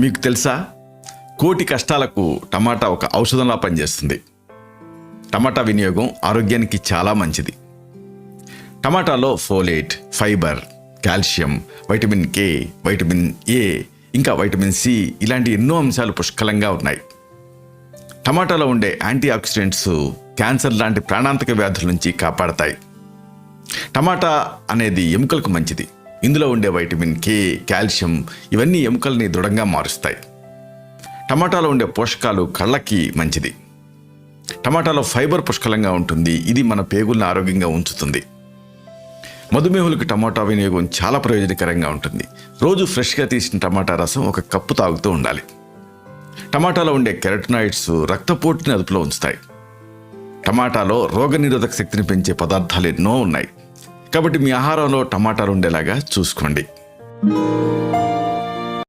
మీకు తెలుసా, కోటి కష్టాలకు టమాటా ఒక ఔషధంలా పనిచేస్తుంది. టమాటా వినియోగం ఆరోగ్యానికి చాలా మంచిది. టమాటాలో folate, fibre, calcium, vitamin K, vitamin A, ఇంకా వైటమిన్ సి ఇలాంటి ఎన్నో అంశాలు పుష్కలంగా ఉన్నాయి. టమాటాలో ఉండే యాంటీ ఆక్సిడెంట్స్ క్యాన్సర్ లాంటి ప్రాణాంతక వ్యాధుల నుంచి కాపాడతాయి. టమాటా అనేది ఎముకలకు మంచిది. ఇందులో ఉండే వైటమిన్ కే, కాల్షియం ఇవన్నీ ఎముకల్ని దృఢంగా మారుస్తాయి. టమాటాలో ఉండే పోషకాలు కళ్ళకి మంచిది. టమాటాలో ఫైబర్ పుష్కలంగా ఉంటుంది. ఇది మన పేగుల్ని ఆరోగ్యంగా ఉంచుతుంది. మధుమేహులకు టమాటా వినియోగం చాలా ప్రయోజనకరంగా ఉంటుంది. రోజు ఫ్రెష్గా తీసిన టమాటా రసం 1 కప్పు తాగుతూ ఉండాలి. టమాటాలో ఉండే కెరటనాయిడ్స్ రక్తపోటుని అదుపులో ఉంచుతాయి. టమాటాలో రోగనిరోధక శక్తిని పెంచే పదార్థాలు ఎన్నో ఉన్నాయి. కాబట్టి మీ ఆహారంలో టమాటాలు ఉండేలాగా చూసుకోండి.